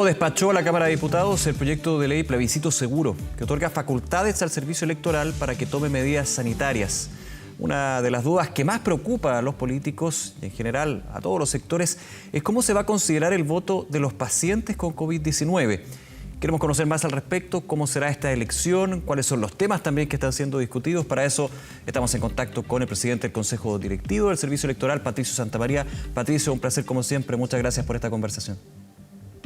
Despachó a la Cámara de Diputados el proyecto de ley Plebiscito Seguro, que otorga facultades al servicio electoral para que tome medidas sanitarias. Una de las dudas que más preocupa a los políticos y en general a todos los sectores es cómo se va a considerar el voto de los pacientes con COVID-19. Queremos conocer más al respecto, cómo será esta elección, cuáles son los temas también que están siendo discutidos. Para eso estamos en contacto con el presidente del Consejo Directivo del Servicio Electoral, Patricio Santamaría. Patricio, un placer como siempre. Muchas gracias por esta conversación.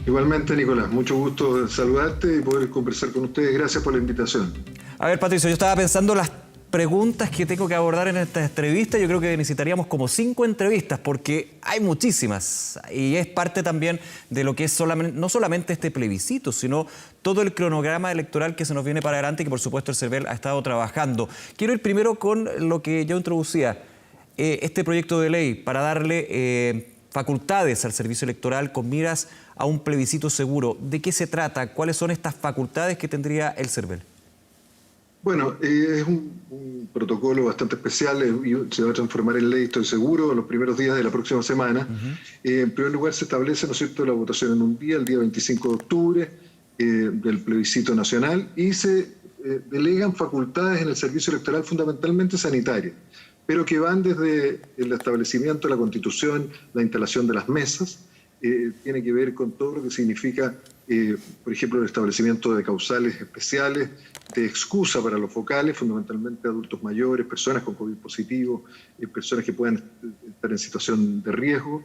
Igualmente, Nicolás, mucho gusto saludarte y poder conversar con ustedes. Gracias por la invitación. A ver, Patricio, yo estaba pensando las preguntas que tengo que abordar en esta entrevista. Yo creo que necesitaríamos como 5 entrevistas porque hay muchísimas y es parte también de lo que es no solamente este plebiscito, sino todo el cronograma electoral que se nos viene para adelante y que por supuesto el CERVEL ha estado trabajando. Quiero ir primero con lo que yo introducía, este proyecto de ley para darle facultades al servicio electoral con miras a un plebiscito seguro. ¿De qué se trata? ¿Cuáles son estas facultades que tendría el CERVEL? Bueno, es un protocolo bastante especial y se va a transformar en ley, estoy seguro, en los primeros días de la próxima semana. En primer lugar, se establece, ¿no es cierto?, la votación en un día, el día 25 de octubre, del plebiscito nacional, y se delegan facultades en el servicio electoral fundamentalmente sanitarias, pero que van desde el establecimiento de la Constitución, la instalación de las mesas, tiene que ver con todo lo que significa, por ejemplo, el establecimiento de causales especiales, de excusa para los focales, fundamentalmente adultos mayores, personas con COVID positivo, personas que puedan estar en situación de riesgo.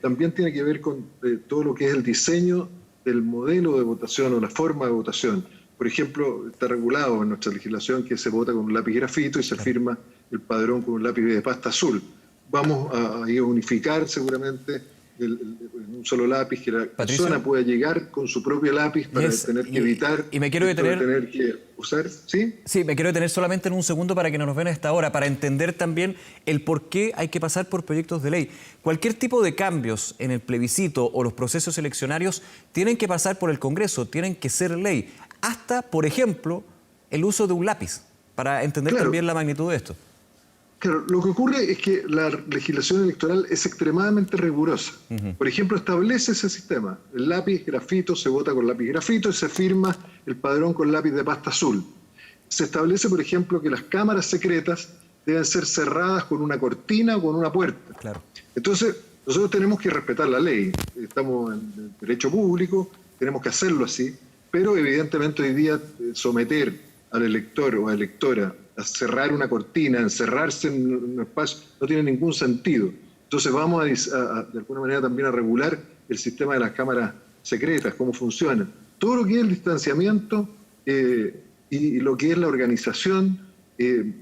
También tiene que ver con todo lo que es el diseño del modelo de votación o la forma de votación. Por ejemplo, está regulado en nuestra legislación que se vota con un lápiz grafito y se firma el padrón con un lápiz de pasta azul. Vamos a unificar seguramente en un solo lápiz, que la persona pueda llegar con su propio lápiz para tener que evitar y me quiero detener, tener que usar. ¿Sí? Sí, me quiero detener solamente en un segundo para que no nos vean a esta hora, para entender también el por qué hay que pasar por proyectos de ley. Cualquier tipo de cambios en el plebiscito o los procesos eleccionarios tienen que pasar por el Congreso, tienen que ser ley. Hasta, por ejemplo, el uso de un lápiz, para entender también la magnitud de esto. Claro, lo que ocurre es que la legislación electoral es extremadamente rigurosa. Por ejemplo, establece ese sistema. El lápiz grafito se vota con lápiz grafito y se firma el padrón con lápiz de pasta azul. Se establece, por ejemplo, que las cámaras secretas deben ser cerradas con una cortina o con una puerta. Claro. Entonces, nosotros tenemos que respetar la ley. Estamos en derecho público, tenemos que hacerlo así, pero evidentemente hoy día someter al elector o a la electora a cerrar una cortina, encerrarse en un espacio, no tiene ningún sentido. Entonces vamos de alguna manera también a regular el sistema de las cámaras secretas, cómo funciona. Todo lo que es el distanciamiento y lo que es la organización en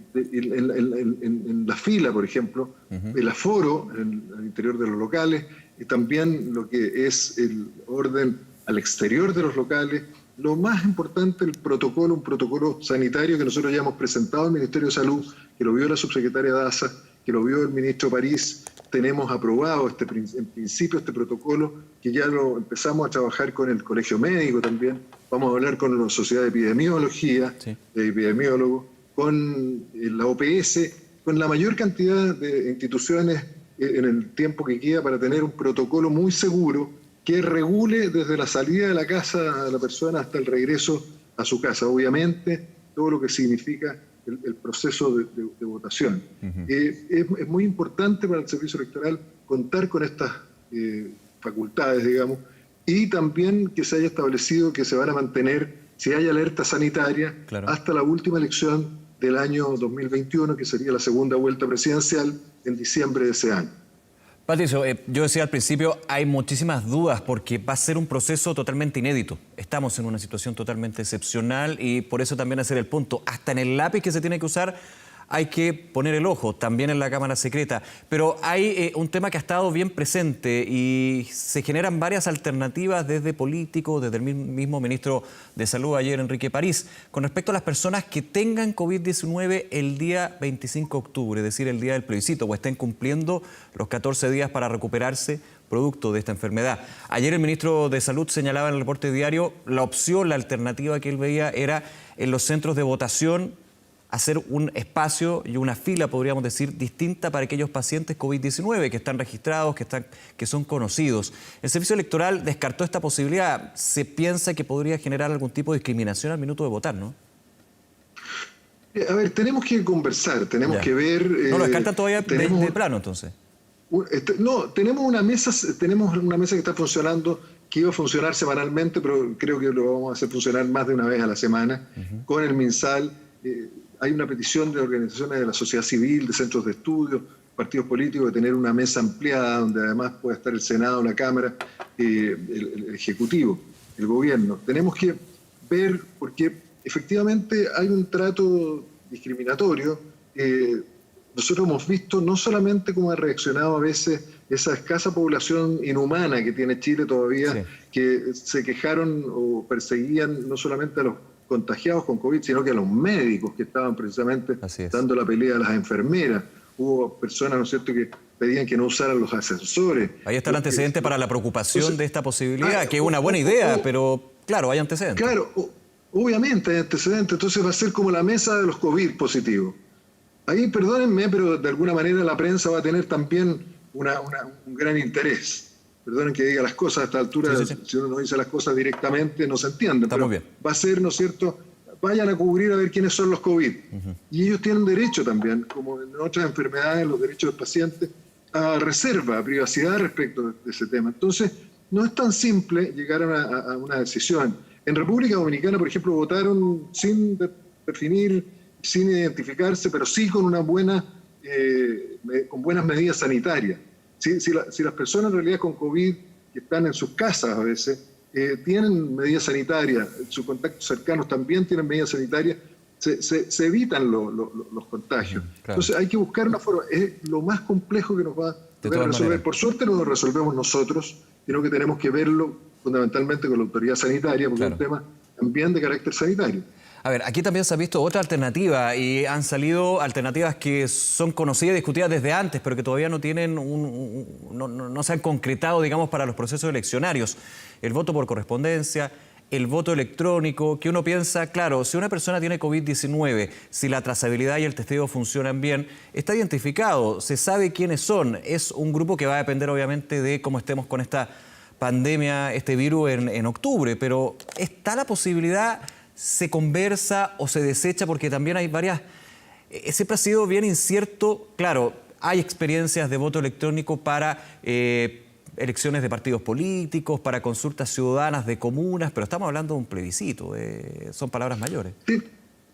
la fila, por ejemplo, el aforo en el interior de los locales, y también lo que es el orden al exterior de los locales. Lo más importante, el protocolo, un protocolo sanitario que nosotros ya hemos presentado al Ministerio de Salud, que lo vio la subsecretaria Daza, que lo vio el ministro París. Tenemos aprobado en principio este protocolo, que ya lo empezamos a trabajar con el Colegio Médico también. Vamos a hablar con la Sociedad de Epidemiología, de epidemiólogos, con la OPS, con la mayor cantidad de instituciones en el tiempo que queda para tener un protocolo muy seguro que regule desde la salida de la casa de la persona hasta el regreso a su casa. Obviamente, todo lo que significa el proceso de votación. Es muy importante para el servicio electoral contar con estas facultades, digamos, y también que se haya establecido que se van a mantener, si hay alerta sanitaria, hasta la última elección del año 2021, que sería la segunda vuelta presidencial en diciembre de ese año. Patricio, yo decía al principio, hay muchísimas dudas porque va a ser un proceso totalmente inédito. Estamos en una situación totalmente excepcional y por eso también hacer el punto. Hasta en el lápiz que se tiene que usar hay que poner el ojo, también en la cámara secreta. Pero hay un tema que ha estado bien presente y se generan varias alternativas desde políticos, desde el mismo ministro de Salud ayer, Enrique París, con respecto a las personas que tengan COVID-19 el día 25 de octubre, es decir, el día del plebiscito, o estén cumpliendo los 14 días para recuperarse producto de esta enfermedad. Ayer el ministro de Salud señalaba en el reporte diario la opción, la alternativa que él veía era en los centros de votación hacer un espacio y una fila, podríamos decir, distinta para aquellos pacientes COVID-19 que están registrados, que son conocidos. El Servicio Electoral descartó esta posibilidad. Se piensa que podría generar algún tipo de discriminación al minuto de votar, ¿no? A ver, tenemos que conversar, tenemos que ver... ¿No lo descartan todavía de plano, entonces? No, tenemos una mesa que está funcionando, que iba a funcionar semanalmente, pero creo que lo vamos a hacer funcionar más de una vez a la semana, con el MinSal. Hay una petición de organizaciones de la sociedad civil, de centros de estudio, partidos políticos, de tener una mesa ampliada, donde además pueda estar el Senado, la Cámara, el Ejecutivo, el Gobierno. Tenemos que ver, porque efectivamente hay un trato discriminatorio. Nosotros hemos visto no solamente cómo ha reaccionado a veces esa escasa población inhumana que tiene Chile todavía, sí, que se quejaron o perseguían no solamente a los contagiados con COVID, sino que a los médicos que estaban precisamente dando la pelea a las enfermeras. Hubo personas, ¿no es cierto?, que pedían que no usaran los ascensores. Ahí está el antecedente para la preocupación de esta posibilidad, que es una buena idea, pero claro, hay antecedentes. Claro, obviamente hay antecedentes, entonces va a ser como la mesa de los COVID positivos. Ahí, perdónenme, pero de alguna manera la prensa va a tener también un gran interés. Perdonen que diga las cosas a esta altura, si uno no dice las cosas directamente no se entiende. Pero va a ser, ¿no es cierto?, vayan a cubrir a ver quiénes son los COVID. Y ellos tienen derecho también, como en otras enfermedades, los derechos del paciente, a reserva, a privacidad respecto de ese tema. Entonces, no es tan simple llegar a una decisión. En República Dominicana, por ejemplo, votaron sin definir, sin identificarse, pero sí con con buenas medidas sanitarias. Si las personas en realidad con COVID, que están en sus casas a veces, tienen medidas sanitarias, sus contactos cercanos también tienen medidas sanitarias, se evitan los contagios. Claro. Entonces hay que buscar una forma. Es lo más complejo que nos va a resolver. Maneras. Por suerte no lo resolvemos nosotros, sino que tenemos que verlo fundamentalmente con la autoridad sanitaria, porque es un tema también de carácter sanitario. A ver, aquí también se ha visto otra alternativa y han salido alternativas que son conocidas y discutidas desde antes, pero que todavía no tienen no se han concretado, digamos, para los procesos eleccionarios. El voto por correspondencia, el voto electrónico, que uno piensa, claro, si una persona tiene COVID-19, si la trazabilidad y el testeo funcionan bien, está identificado, se sabe quiénes son. Es un grupo que va a depender, obviamente, de cómo estemos con esta pandemia, este virus en octubre, pero está la posibilidad... ¿Se conversa o se desecha? Porque también hay varias... Siempre ha sido bien incierto. Claro, hay experiencias de voto electrónico para elecciones de partidos políticos, para consultas ciudadanas de comunas, pero estamos hablando de un plebiscito. Son palabras mayores. Sí.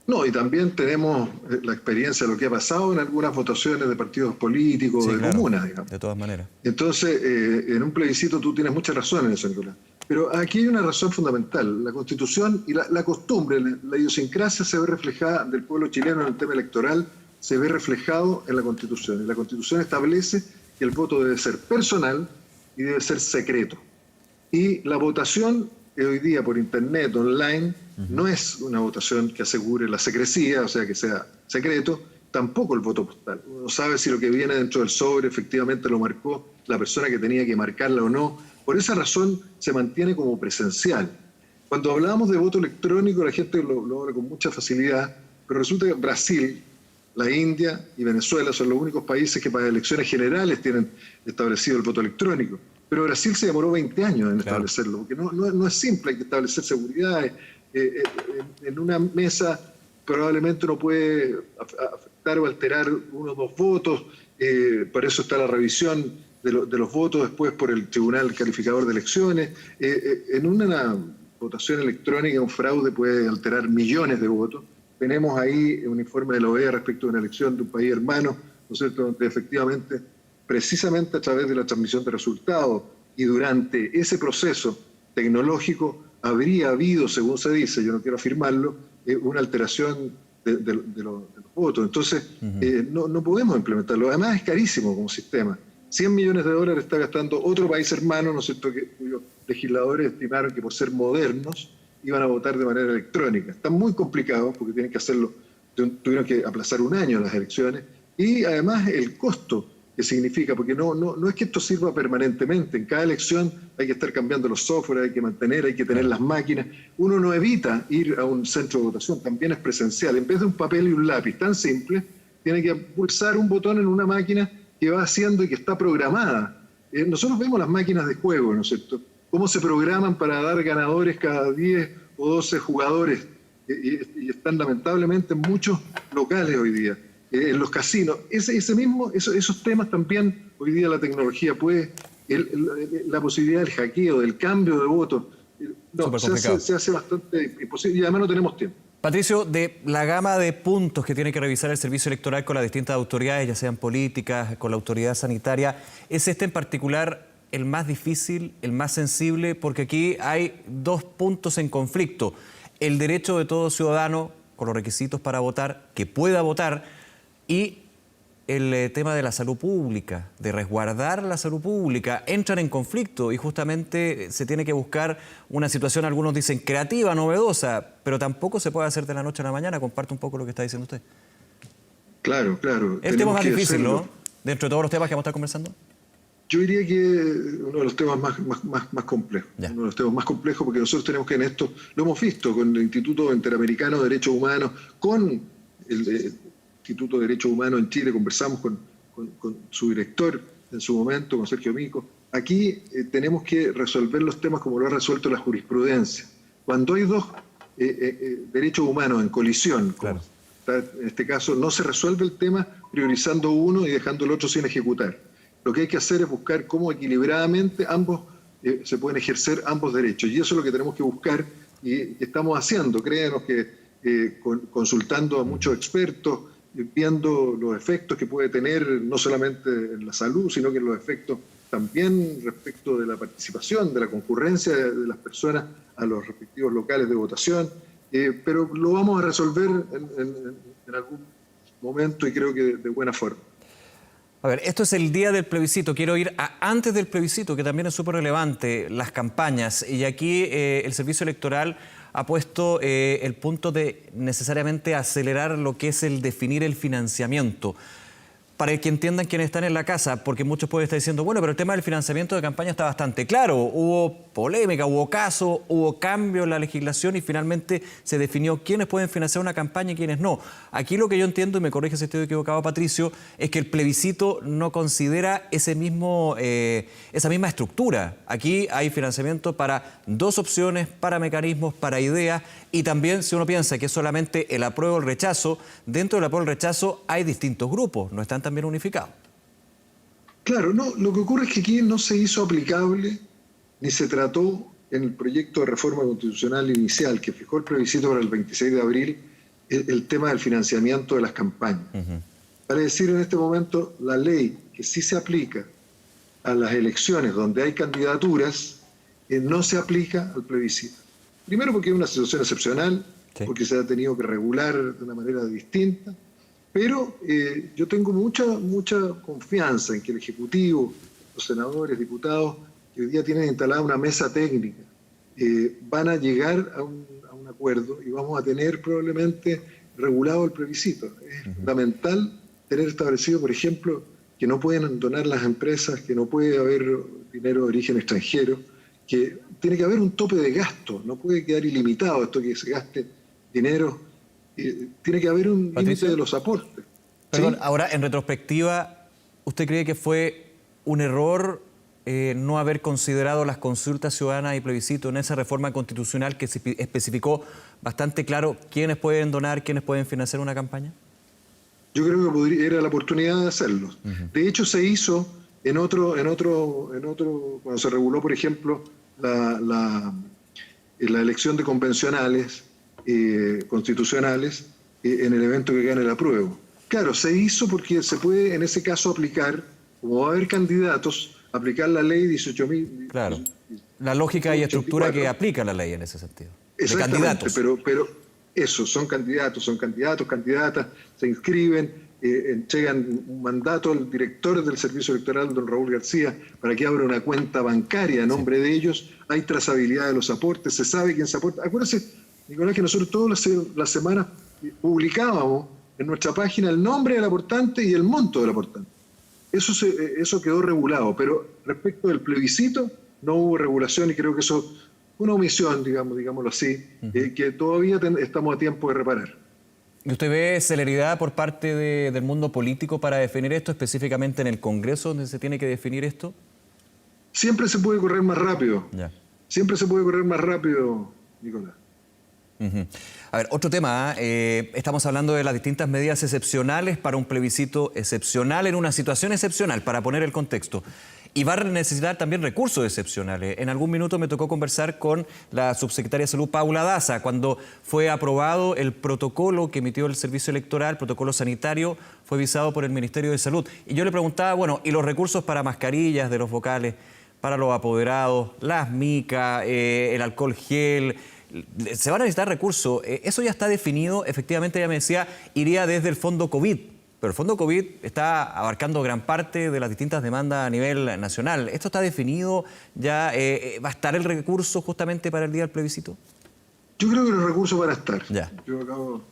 No, y también tenemos la experiencia de lo que ha pasado en algunas votaciones de partidos políticos, de comunas, digamos. De todas maneras. Entonces, en un plebiscito tú tienes muchas razones en eso, Nicolás. Pero aquí hay una razón fundamental. La Constitución y la costumbre, la idiosincrasia se ve reflejada del pueblo chileno en el tema electoral, se ve reflejado en la Constitución. Y la Constitución establece que el voto debe ser personal y debe ser secreto. Y la votación hoy día por internet, online, no es una votación que asegure la secrecía, o sea, que sea secreto, tampoco el voto postal. Uno sabe si lo que viene dentro del sobre efectivamente lo marcó la persona que tenía que marcarla o no. Por esa razón se mantiene como presencial. Cuando hablamos de voto electrónico, la gente lo habla con mucha facilidad, pero resulta que Brasil, la India y Venezuela son los únicos países que para elecciones generales tienen establecido el voto electrónico. Pero Brasil se demoró 20 años en establecerlo, porque no es simple, hay que establecer seguridad. En una mesa probablemente uno puede afectar o alterar uno o dos votos, por eso está la revisión de los votos después por el Tribunal Calificador de Elecciones. En una votación electrónica un fraude puede alterar millones de votos. Tenemos ahí un informe de la OEA respecto de una elección de un país hermano, ¿no es cierto?, donde efectivamente, precisamente a través de la transmisión de resultados y durante ese proceso tecnológico, habría habido, según se dice, yo no quiero afirmarlo, una alteración de los votos. Entonces, no podemos implementarlo. Además, es carísimo como sistema. 100 millones de dólares está gastando otro país hermano, ¿no es cierto?, cuyos legisladores estimaron que por ser modernos iban a votar de manera electrónica. Están muy complicados porque tienen que hacerlo, tuvieron que aplazar un año las elecciones y además el costo que significa, porque no es que esto sirva permanentemente, en cada elección hay que estar cambiando los software, hay que mantener, hay que tener las máquinas. Uno no evita ir a un centro de votación, también es presencial. En vez de un papel y un lápiz tan simple, tiene que pulsar un botón en una máquina que va haciendo y que está programada. Nosotros vemos las máquinas de juego, ¿no es cierto? Cómo se programan para dar ganadores cada 10 o 12 jugadores, y están lamentablemente en muchos locales hoy día. En los casinos, esos temas también hoy día la tecnología puede, la posibilidad del hackeo, del cambio de votos, se hace bastante imposible y además no tenemos tiempo. Patricio, de la gama de puntos que tiene que revisar el servicio electoral con las distintas autoridades, ya sean políticas, con la autoridad sanitaria, ¿es este en particular el más difícil, el más sensible? Porque aquí hay dos puntos en conflicto. El derecho de todo ciudadano, con los requisitos para votar, que pueda votar, y el tema de la salud pública, de resguardar la salud pública, entran en conflicto y justamente se tiene que buscar una situación, algunos dicen creativa, novedosa, pero tampoco se puede hacer de la noche a la mañana. Comparte un poco lo que está diciendo usted. Claro. El tema más difícil, ¿no? Dentro de todos los temas que vamos a estar conversando. Yo diría que uno de los temas más complejos. Uno de los temas más complejos porque nosotros tenemos que en esto, lo hemos visto con el Instituto Interamericano de Derechos Humanos, con el Instituto de Derechos Humanos en Chile, conversamos con su director en su momento, con Sergio Mico. Aquí tenemos que resolver los temas como lo ha resuelto la jurisprudencia. Cuando hay dos derechos humanos en colisión, claro, en este caso, no se resuelve el tema priorizando uno y dejando el otro sin ejecutar. Lo que hay que hacer es buscar cómo equilibradamente se pueden ejercer ambos derechos. Y eso es lo que tenemos que buscar y estamos haciendo. Créanos que consultando a muchos expertos, viendo los efectos que puede tener no solamente en la salud, sino que en los efectos también respecto de la participación, de la concurrencia de las personas a los respectivos locales de votación. Pero lo vamos a resolver en algún momento y creo que de buena forma. A ver, esto es el día del plebiscito. Quiero ir a antes del plebiscito, que también es súper relevante, las campañas. Y aquí el Servicio Electoral ha puesto el punto de necesariamente acelerar lo que es el definir el financiamiento. Para que entiendan quienes están en la casa, porque muchos pueden estar diciendo, bueno, pero el tema del financiamiento de campaña está bastante claro. Hubo polémica, hubo caso, hubo cambio en la legislación y finalmente se definió quiénes pueden financiar una campaña y quiénes no. Aquí lo que yo entiendo, y me corrige si estoy equivocado, Patricio, es que el plebiscito no considera esa misma estructura. Aquí hay financiamiento para dos opciones, para mecanismos, para ideas, y también si uno piensa que es solamente el apruebo o el rechazo, dentro del apruebo o el rechazo hay distintos grupos, no están también unificados. Claro, no, lo que ocurre es que aquí no se hizo aplicable ni se trató en el proyecto de reforma constitucional inicial que fijó el plebiscito para el 26 de abril el tema del financiamiento de las campañas. Vale decir, en este momento la ley que sí se aplica a las elecciones donde hay candidaturas no se aplica al plebiscito. Primero porque es una situación excepcional, sí, porque se ha tenido que regular de una manera distinta, pero yo tengo mucha confianza en que el Ejecutivo, los senadores, diputados, que hoy día tienen instalada una mesa técnica, van a llegar a un acuerdo y vamos a tener probablemente regulado el plebiscito. Es fundamental tener establecido, por ejemplo, que no pueden donar las empresas, que no puede haber dinero de origen extranjero, que tiene que haber un tope de gasto, no puede quedar ilimitado esto que se gaste dinero, tiene que haber un límite de los aportes. Perdón, ¿sí? Ahora, en retrospectiva, ¿usted cree que fue un error no haber considerado las consultas ciudadanas y plebiscito en esa reforma constitucional que se especificó bastante claro quiénes pueden donar, quiénes pueden financiar una campaña? Yo creo que era la oportunidad de hacerlo. De hecho, se hizo en otro, cuando se reguló, por ejemplo, la elección de convencionales constitucionales en el evento que gane el apruebo. Claro, se hizo porque se puede en ese caso aplicar, como va a haber candidatos, aplicar la ley 18.000. Claro, la lógica y estructura que aplica la ley en ese sentido. Exactamente, de candidatos. Pero eso, son candidatos, candidatas, se inscriben, entregan un mandato al director del Servicio Electoral, don Raúl García, para que abra una cuenta bancaria a nombre de ellos. Hay trazabilidad de los aportes, se sabe quién se aporta. Acuérdense, Nicolás, que nosotros todas las semanas publicábamos en nuestra página el nombre del aportante y el monto del aportante. Eso quedó regulado, pero respecto del plebiscito no hubo regulación y creo que eso fue una omisión, digámoslo así, que todavía estamos a tiempo de reparar. ¿Y usted ve celeridad por parte del mundo político para definir esto, específicamente en el Congreso, donde se tiene que definir esto? Siempre se puede correr más rápido. Ya. Siempre se puede correr más rápido, Nicolás. A ver, otro tema. Estamos hablando de las distintas medidas excepcionales para un plebiscito excepcional en una situación excepcional, para poner el contexto. Y va a necesitar también recursos excepcionales. En algún minuto me tocó conversar con la subsecretaria de Salud, Paula Daza, cuando fue aprobado el protocolo que emitió el Servicio Electoral, protocolo sanitario, fue visado por el Ministerio de Salud. Y yo le preguntaba, bueno, ¿y los recursos para mascarillas de los vocales, para los apoderados, las micas, el alcohol gel? Se van a necesitar recursos. Eso ya está definido. Efectivamente, ella me decía, iría desde el fondo COVID. Pero el fondo COVID está abarcando gran parte de las distintas demandas a nivel nacional. ¿Esto está definido? ¿Ya va a estar el recurso justamente para el día del plebiscito? Yo creo que los recursos van a estar. Ya. Yo acabo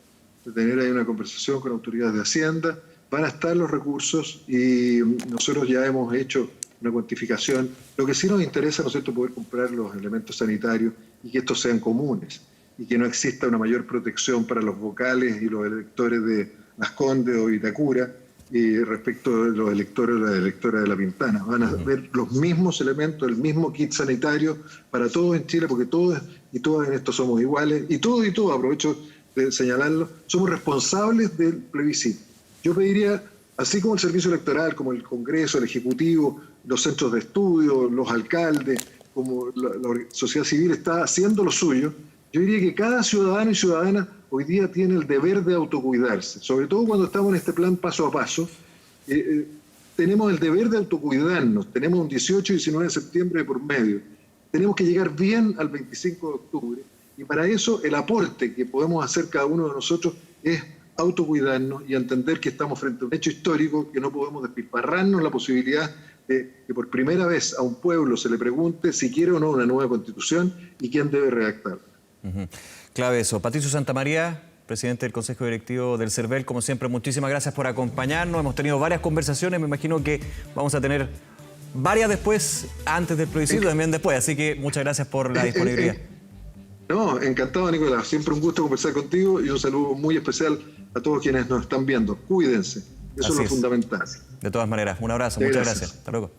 de tener ahí una conversación con autoridades de Hacienda. Van a estar los recursos y nosotros ya hemos hecho una cuantificación. Lo que sí nos interesa, ¿no es cierto?, poder comprar los elementos sanitarios y que estos sean comunes y que no exista una mayor protección para los vocales y los electores de Las Condes o Vitacura respecto de los electores o las electoras de La Pintana. Van a ver los mismos elementos, el mismo kit sanitario para todos en Chile, porque todos y todas en esto somos iguales y todos, aprovecho de señalarlo, somos responsables del plebiscito. Yo pediría, así como el Servicio Electoral, como el Congreso, el Ejecutivo, los centros de estudio, los alcaldes, como la sociedad civil está haciendo lo suyo, yo diría que cada ciudadano y ciudadana hoy día tiene el deber de autocuidarse, sobre todo cuando estamos en este plan paso a paso. Tenemos el deber de autocuidarnos, tenemos un 18 y 19 de septiembre por medio, tenemos que llegar bien al 25 de octubre y para eso el aporte que podemos hacer cada uno de nosotros es autocuidarnos y entender que estamos frente a un hecho histórico, que no podemos despilfarrarnos la posibilidad de que por primera vez a un pueblo se le pregunte si quiere o no una nueva constitución y quién debe redactarla. Clave eso. Patricio Santamaría, presidente del Consejo Directivo del CERVEL, como siempre, muchísimas gracias por acompañarnos. Hemos tenido varias conversaciones, me imagino que vamos a tener varias después, antes del plebiscito, también después, así que muchas gracias por la disponibilidad. No, encantado, Nicolás. Siempre un gusto conversar contigo y un saludo muy especial a todos quienes nos están viendo. Cuídense, eso es lo fundamental. De todas maneras, un abrazo, muchas gracias. Hasta luego.